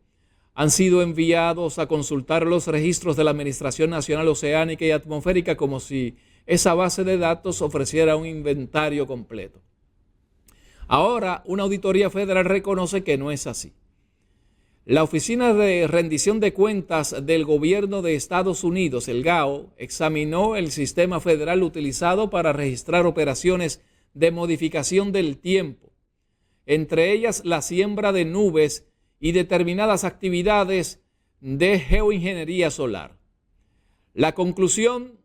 han sido enviados a consultar los registros de la Administración Nacional Oceánica y Atmosférica como si esa base de datos ofreciera un inventario completo. Ahora, una auditoría federal reconoce que no es así. La Oficina de Rendición de Cuentas del Gobierno de Estados Unidos, el GAO, examinó el sistema federal utilizado para registrar operaciones de modificación del tiempo, entre ellas la siembra de nubes y determinadas actividades de geoingeniería solar. La conclusión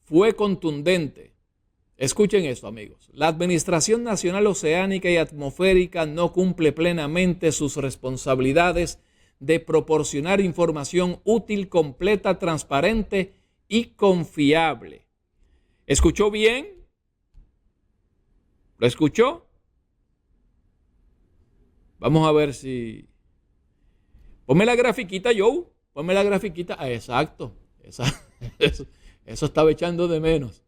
fue contundente. Escuchen esto, amigos. La Administración Nacional Oceánica y Atmosférica no cumple plenamente sus responsabilidades de proporcionar información útil, completa, transparente y confiable. ¿Escuchó bien? ¿Lo escuchó? Vamos a ver si... Ponme la grafiquita, Joe. Ponme la grafiquita. Ah, exacto. Eso estaba echando de menos.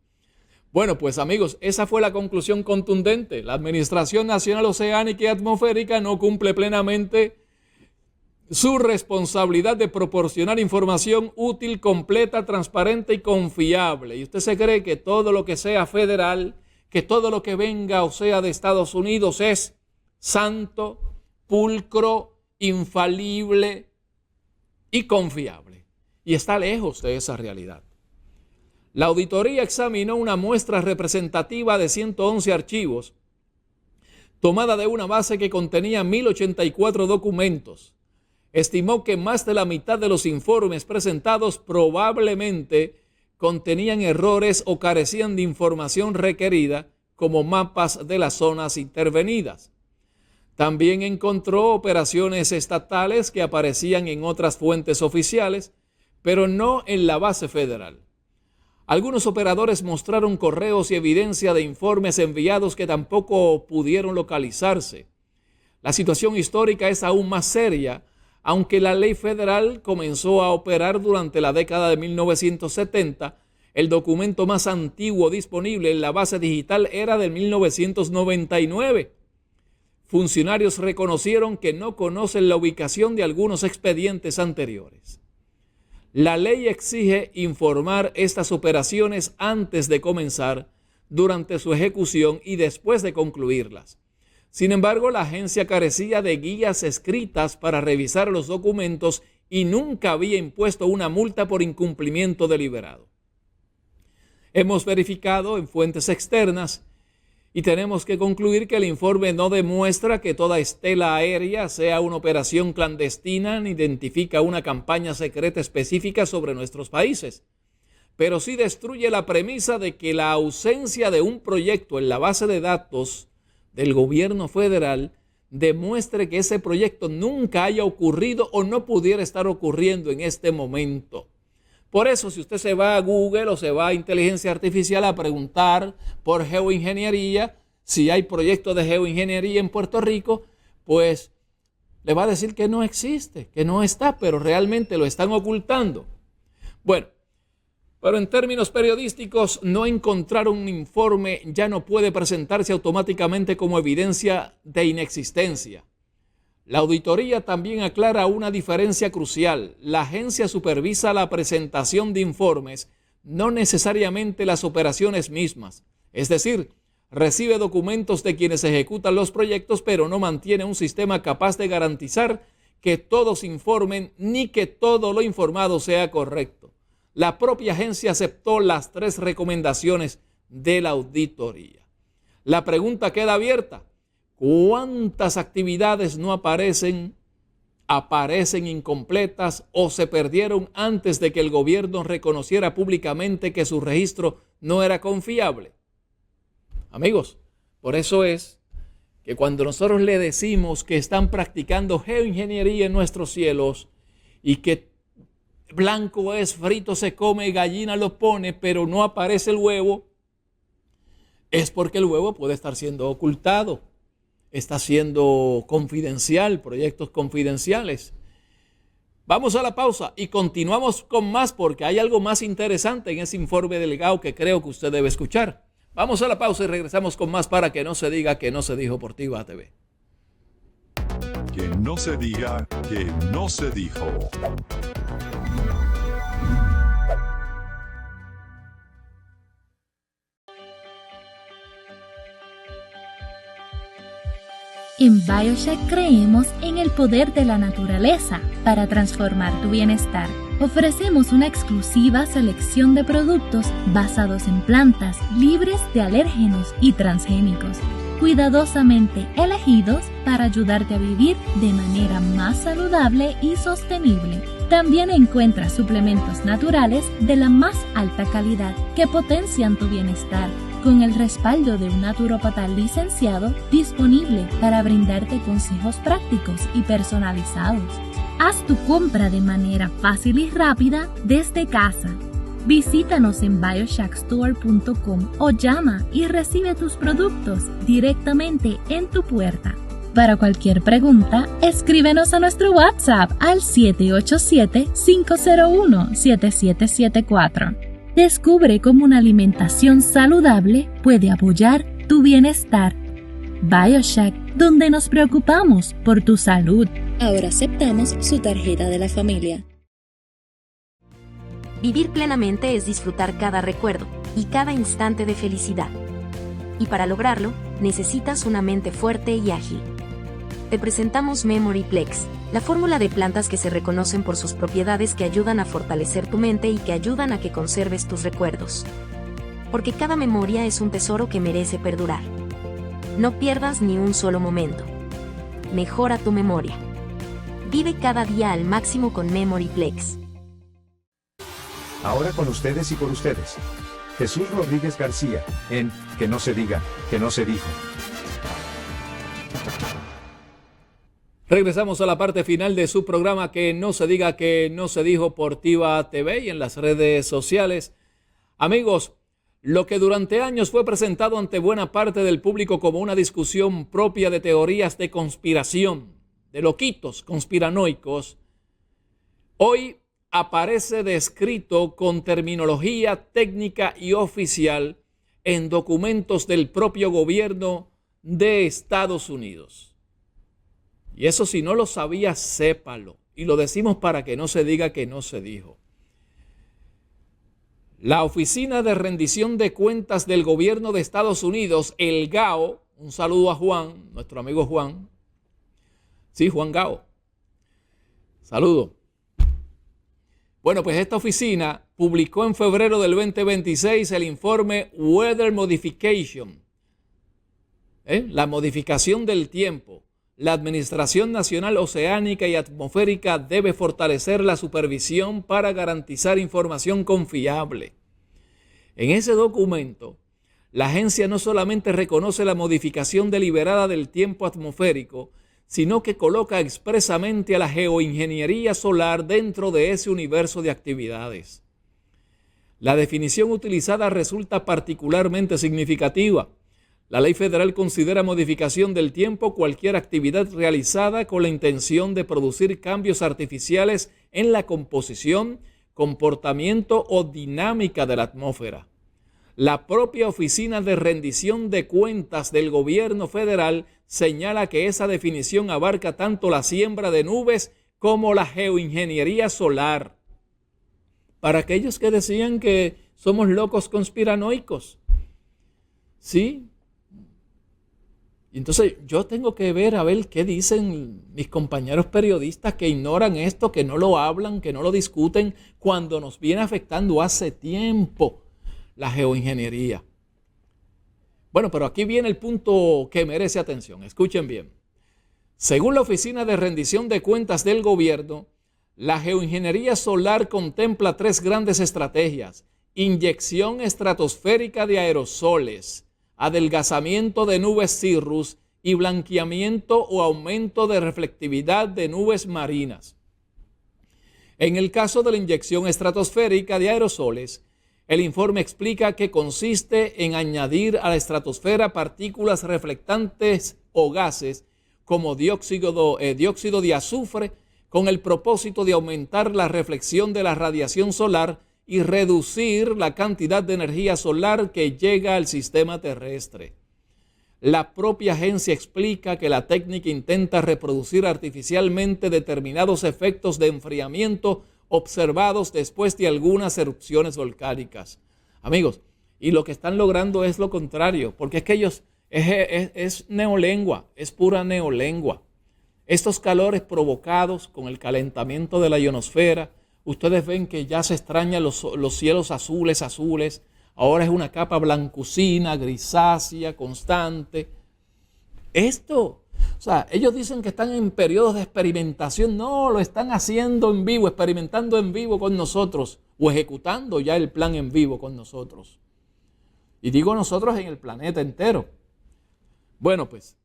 Bueno, pues amigos, esa fue la conclusión contundente. La Administración Nacional Oceánica y Atmosférica no cumple plenamente su responsabilidad de proporcionar información útil, completa, transparente y confiable. Y usted se cree que todo lo que sea federal, que todo lo que venga o sea de Estados Unidos es santo, pulcro, infalible y confiable. Y está lejos de esa realidad. La auditoría examinó una muestra representativa de 111 archivos, tomada de una base que contenía 1084 documentos. Estimó que más de la mitad de los informes presentados probablemente contenían errores o carecían de información requerida, como mapas de las zonas intervenidas. También encontró operaciones estatales que aparecían en otras fuentes oficiales, pero no en la base federal. Algunos operadores mostraron correos y evidencia de informes enviados que tampoco pudieron localizarse. La situación histórica es aún más seria, aunque la ley federal comenzó a operar durante la década de 1970. El documento más antiguo disponible en la base digital era del 1999. Funcionarios reconocieron que no conocen la ubicación de algunos expedientes anteriores. La ley exige informar estas operaciones antes de comenzar, durante su ejecución y después de concluirlas. Sin embargo, la agencia carecía de guías escritas para revisar los documentos y nunca había impuesto una multa por incumplimiento deliberado. Hemos verificado en fuentes externas y tenemos que concluir que el informe no demuestra que toda estela aérea sea una operación clandestina ni identifica una campaña secreta específica sobre nuestros países, pero sí destruye la premisa de que la ausencia de un proyecto en la base de datos del gobierno federal demuestre que ese proyecto nunca haya ocurrido o no pudiera estar ocurriendo en este momento. Por eso, si usted se va a Google o se va a inteligencia artificial a preguntar por geoingeniería, si hay proyectos de geoingeniería en Puerto Rico, pues le va a decir que no existe, que no está, pero realmente lo están ocultando. Bueno, pero en términos periodísticos, no encontrar un informe ya no puede presentarse automáticamente como evidencia de inexistencia. La auditoría también aclara una diferencia crucial. La agencia supervisa la presentación de informes, no necesariamente las operaciones mismas. Es decir, recibe documentos de quienes ejecutan los proyectos, pero no mantiene un sistema capaz de garantizar que todos informen ni que todo lo informado sea correcto. La propia agencia aceptó las 3 recomendaciones de la auditoría. La pregunta queda abierta. ¿Cuántas actividades no aparecen incompletas o se perdieron antes de que el gobierno reconociera públicamente que su registro no era confiable? Amigos, por eso es que cuando nosotros le decimos que están practicando geoingeniería en nuestros cielos y que blanco es, frito se come, gallina lo pone, pero no aparece el huevo, es porque el huevo puede estar siendo ocultado. Está siendo confidencial, proyectos confidenciales. Vamos a la pausa y continuamos con más porque hay algo más interesante en ese informe del GAO que creo que usted debe escuchar. Vamos a la pausa y regresamos con más para que no se diga que no se dijo por Tiva TV. Que no se diga que no se dijo. En BioShack creemos en el poder de la naturaleza para transformar tu bienestar. Ofrecemos una exclusiva selección de productos basados en plantas libres de alérgenos y transgénicos, cuidadosamente elegidos para ayudarte a vivir de manera más saludable y sostenible. También encuentras suplementos naturales de la más alta calidad que potencian tu bienestar, con el respaldo de un naturópata licenciado disponible para brindarte consejos prácticos y personalizados. Haz tu compra de manera fácil y rápida desde casa. Visítanos en bioshackstore.com o llama y recibe tus productos directamente en tu puerta. Para cualquier pregunta, escríbenos a nuestro WhatsApp al 787-501-7774. Descubre cómo una alimentación saludable puede apoyar tu bienestar. BioShack, donde nos preocupamos por tu salud. Ahora aceptamos su tarjeta de la familia. Vivir plenamente es disfrutar cada recuerdo y cada instante de felicidad. Y para lograrlo, necesitas una mente fuerte y ágil. Te presentamos MemoryPlex, la fórmula de plantas que se reconocen por sus propiedades que ayudan a fortalecer tu mente y que ayudan a que conserves tus recuerdos. Porque cada memoria es un tesoro que merece perdurar. No pierdas ni un solo momento. Mejora tu memoria. Vive cada día al máximo con MemoryPlex. Ahora con ustedes y por ustedes, Jesús Rodríguez García, en Que no se diga, que no se dijo. Regresamos a la parte final de su programa Que no se diga que no se dijo por Tiva TV y en las redes sociales. Amigos, lo que durante años fue presentado ante buena parte del público como una discusión propia de teorías de conspiración, de loquitos conspiranoicos, hoy aparece descrito con terminología técnica y oficial en documentos del propio gobierno de Estados Unidos. Y eso, si no lo sabía, sépalo. Y lo decimos para que no se diga que no se dijo. La Oficina de Rendición de Cuentas del Gobierno de Estados Unidos, el GAO, un saludo a Juan, nuestro amigo Juan. Sí, Juan Gao. Saludo. Bueno, pues esta oficina publicó en febrero del 2026 el informe Weather Modification, la modificación del tiempo. La Administración Nacional Oceánica y Atmosférica debe fortalecer la supervisión para garantizar información confiable. En ese documento, la agencia no solamente reconoce la modificación deliberada del tiempo atmosférico, sino que coloca expresamente a la geoingeniería solar dentro de ese universo de actividades. La definición utilizada resulta particularmente significativa. La ley federal considera modificación del tiempo cualquier actividad realizada con la intención de producir cambios artificiales en la composición, comportamiento o dinámica de la atmósfera. La propia Oficina de Rendición de Cuentas del Gobierno Federal señala que esa definición abarca tanto la siembra de nubes como la geoingeniería solar. Para aquellos que decían que somos locos conspiranoicos, ¿sí? Y entonces yo tengo que ver a ver qué dicen mis compañeros periodistas que ignoran esto, que no lo hablan, que no lo discuten, cuando nos viene afectando hace tiempo la geoingeniería. Bueno, pero aquí viene el punto que merece atención. Escuchen bien. Según la Oficina de Rendición de Cuentas del Gobierno, la geoingeniería solar contempla 3 grandes estrategias: inyección estratosférica de aerosoles, adelgazamiento de nubes cirrus y blanqueamiento o aumento de reflectividad de nubes marinas. En el caso de la inyección estratosférica de aerosoles, el informe explica que consiste en añadir a la estratosfera partículas reflectantes o gases como dióxido de azufre con el propósito de aumentar la reflexión de la radiación solar y reducir la cantidad de energía solar que llega al sistema terrestre. La propia agencia explica que la técnica intenta reproducir artificialmente determinados efectos de enfriamiento observados después de algunas erupciones volcánicas. Amigos, y lo que están logrando es lo contrario, porque es que ellos es neolengua, es pura neolengua. Estos calores provocados con el calentamiento de la ionosfera, ustedes ven que ya se extrañan los cielos azules, ahora es una capa blancucina, grisácea, constante. Esto, o sea, ellos dicen que están en periodos de experimentación. No, lo están haciendo en vivo, experimentando en vivo con nosotros o ejecutando ya el plan en vivo con nosotros. Y digo nosotros en el planeta entero. Bueno, pues,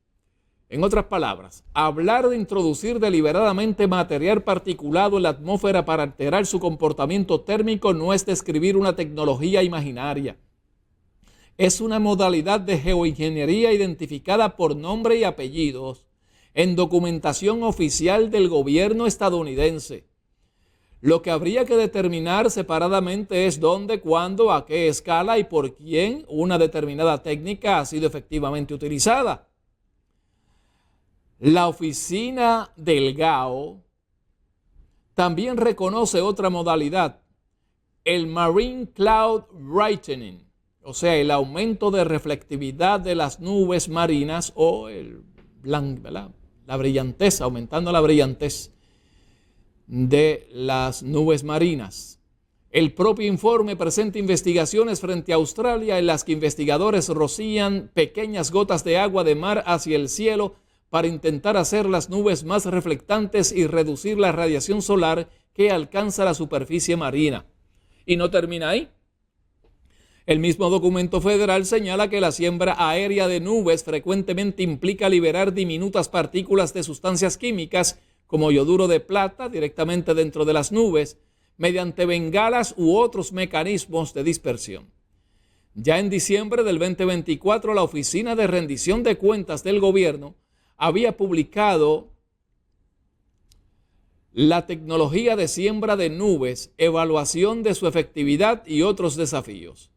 en otras palabras, hablar de introducir deliberadamente material particulado en la atmósfera para alterar su comportamiento térmico no es describir una tecnología imaginaria. Es una modalidad de geoingeniería identificada por nombre y apellidos en documentación oficial del gobierno estadounidense. Lo que habría que determinar separadamente es dónde, cuándo, a qué escala y por quién una determinada técnica ha sido efectivamente utilizada. La oficina del GAO también reconoce otra modalidad, el Marine Cloud Brightening, o sea, el aumento de reflectividad de las nubes marinas o la brillantez, aumentando la brillantez de las nubes marinas. El propio informe presenta investigaciones frente a Australia en las que investigadores rocían pequeñas gotas de agua de mar hacia el cielo para intentar hacer las nubes más reflectantes y reducir la radiación solar que alcanza la superficie marina. Y no termina ahí. El mismo documento federal señala que la siembra aérea de nubes frecuentemente implica liberar diminutas partículas de sustancias químicas como yoduro de plata directamente dentro de las nubes mediante bengalas u otros mecanismos de dispersión. Ya en diciembre del 2024, la Oficina de Rendición de Cuentas del Gobierno había publicado la tecnología de siembra de nubes, evaluación de su efectividad y otros desafíos.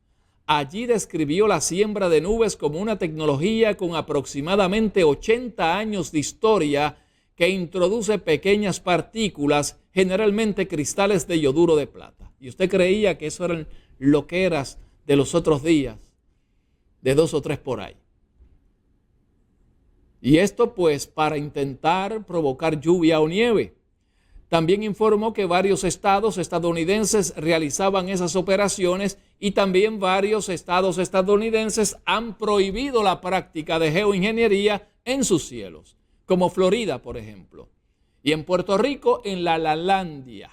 Allí describió la siembra de nubes como una tecnología con aproximadamente 80 años de historia que introduce pequeñas partículas, generalmente cristales de yoduro de plata. Y usted creía que eso eran loqueras de los otros días, de 2 o 3 por ahí. Y esto pues para intentar provocar lluvia o nieve. También informó que varios estados estadounidenses realizaban esas operaciones y también varios estados estadounidenses han prohibido la práctica de geoingeniería en sus cielos, como Florida, por ejemplo, y en Puerto Rico, en la Lalandia,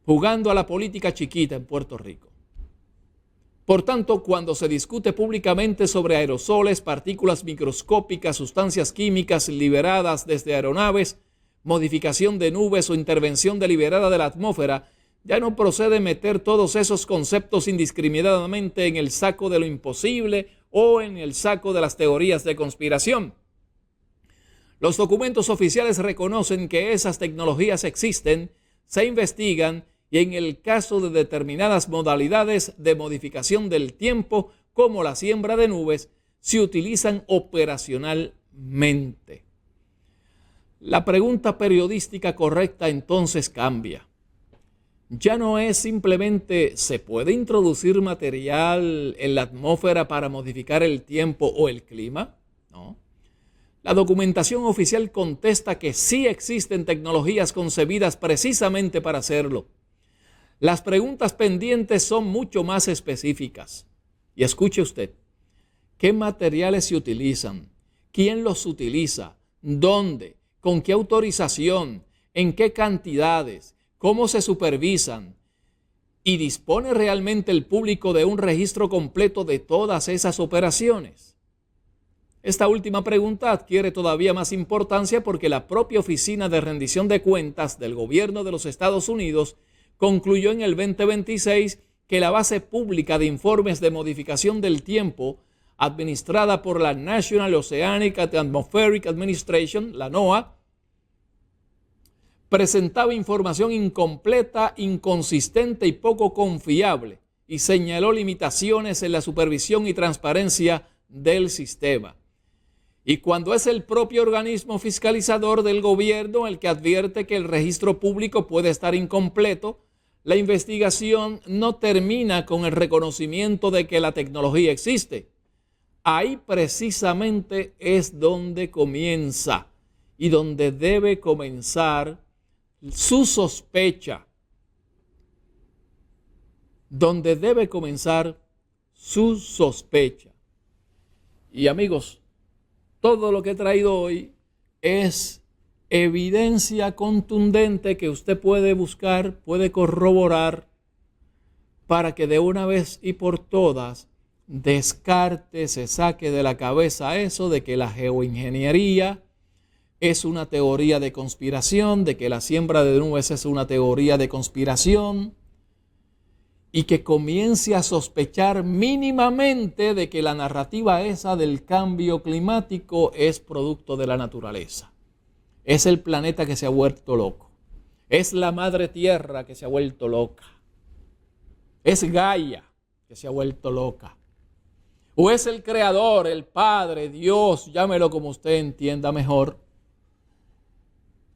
jugando a la política chiquita en Puerto Rico. Por tanto, cuando se discute públicamente sobre aerosoles, partículas microscópicas, sustancias químicas liberadas desde aeronaves, modificación de nubes o intervención deliberada de la atmósfera, ya no procede meter todos esos conceptos indiscriminadamente en el saco de lo imposible o en el saco de las teorías de conspiración. Los documentos oficiales reconocen que esas tecnologías existen, se investigan y en el caso de determinadas modalidades de modificación del tiempo, como la siembra de nubes, se utilizan operacionalmente. La pregunta periodística correcta entonces cambia. Ya no es simplemente ¿se puede introducir material en la atmósfera para modificar el tiempo o el clima? No. La documentación oficial contesta que sí existen tecnologías concebidas precisamente para hacerlo. Las preguntas pendientes son mucho más específicas. Y escuche usted, ¿qué materiales se utilizan? ¿Quién los utiliza? ¿Dónde? ¿Con qué autorización? ¿En qué cantidades? ¿Cómo se supervisan? ¿Y dispone realmente el público de un registro completo de todas esas operaciones? Esta última pregunta adquiere todavía más importancia porque la propia Oficina de Rendición de Cuentas del Gobierno de los Estados Unidos concluyó en el 2026 que la base pública de informes de modificación del tiempo administrada por la National Oceanic and Atmospheric Administration, la NOAA, presentaba información incompleta, inconsistente y poco confiable y señaló limitaciones en la supervisión y transparencia del sistema. Y cuando es el propio organismo fiscalizador del gobierno el que advierte que el registro público puede estar incompleto, la investigación no termina con el reconocimiento de que la tecnología existe. Ahí precisamente es donde comienza y donde debe comenzar su sospecha. Donde debe comenzar su sospecha. Y amigos, todo lo que he traído hoy es evidencia contundente que usted puede buscar, puede corroborar, para que de una vez y por todas descarte, se saque de la cabeza eso de que la geoingeniería es una teoría de conspiración, de que la siembra de nubes es una teoría de conspiración, y que comience a sospechar mínimamente de que la narrativa esa del cambio climático es producto de la naturaleza. Es el planeta que se ha vuelto loco. Es la madre tierra que se ha vuelto loca. Es Gaia que se ha vuelto loca. O es el creador, el Padre, Dios, llámelo como usted entienda mejor,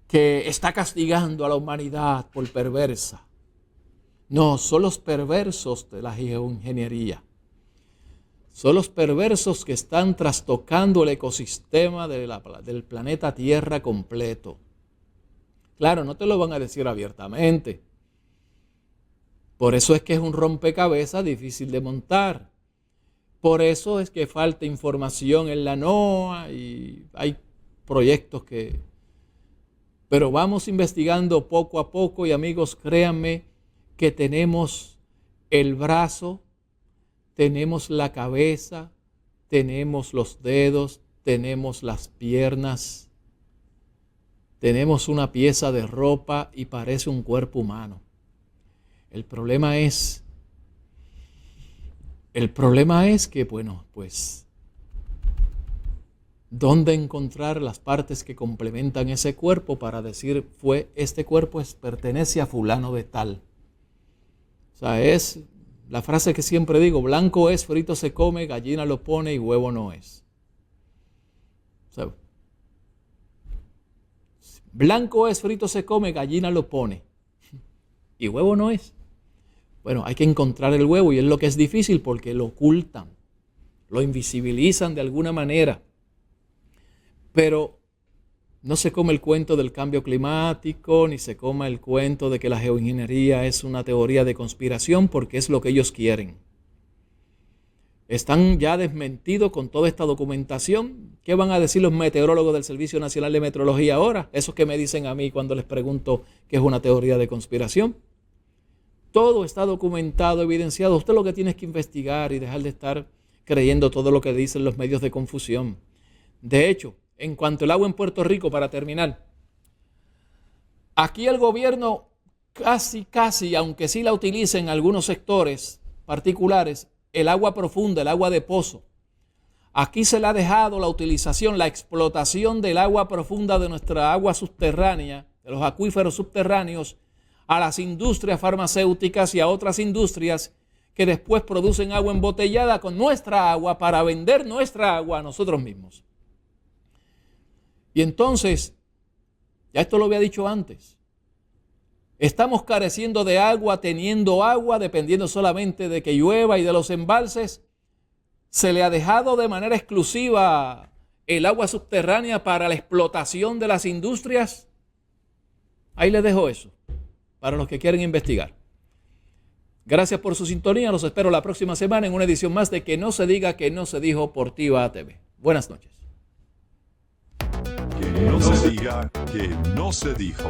que está castigando a la humanidad por perversa. No, son los perversos de la geoingeniería. Son los perversos que están trastocando el ecosistema del planeta Tierra completo. Claro, no te lo van a decir abiertamente. Por eso es que es un rompecabezas difícil de montar. Por eso es que falta información en la NOAA y hay proyectos que... Pero vamos investigando poco a poco y amigos, créanme que tenemos el brazo, tenemos la cabeza, tenemos los dedos, tenemos las piernas, tenemos una pieza de ropa y parece un cuerpo humano. El problema es que, bueno, pues, ¿dónde encontrar las partes que complementan ese cuerpo para decir, este cuerpo pertenece a fulano de tal? O sea, es la frase que siempre digo, blanco es, frito se come, gallina lo pone y huevo no es. O sea, blanco es, frito se come, gallina lo pone y huevo no es. Bueno, hay que encontrar el huevo y es lo que es difícil porque lo ocultan, lo invisibilizan de alguna manera. Pero no se come el cuento del cambio climático, ni se come el cuento de que la geoingeniería es una teoría de conspiración, porque es lo que ellos quieren. Están ya desmentidos con toda esta documentación. ¿Qué van a decir los meteorólogos del Servicio Nacional de Meteorología ahora? Esos que me dicen a mí cuando les pregunto qué es una teoría de conspiración. Todo está documentado, evidenciado. Usted lo que tiene es que investigar y dejar de estar creyendo todo lo que dicen los medios de confusión. De hecho, en cuanto al agua en Puerto Rico, para terminar, aquí el gobierno casi, aunque sí la utiliza en algunos sectores particulares, el agua profunda, el agua de pozo, aquí se le ha dejado la utilización, la explotación del agua profunda de nuestra agua subterránea, de los acuíferos subterráneos, a las industrias farmacéuticas y a otras industrias que después producen agua embotellada con nuestra agua para vender nuestra agua a nosotros mismos. Y entonces, ya esto lo había dicho antes, estamos careciendo de agua, teniendo agua, dependiendo solamente de que llueva y de los embalses. Se le ha dejado de manera exclusiva el agua subterránea para la explotación de las industrias. Ahí les dejo eso, para los que quieren investigar. Gracias por su sintonía, los espero la próxima semana en una edición más de Que no se diga, que no se dijo por TIVA TV. Buenas noches. Que no se diga, que no se dijo.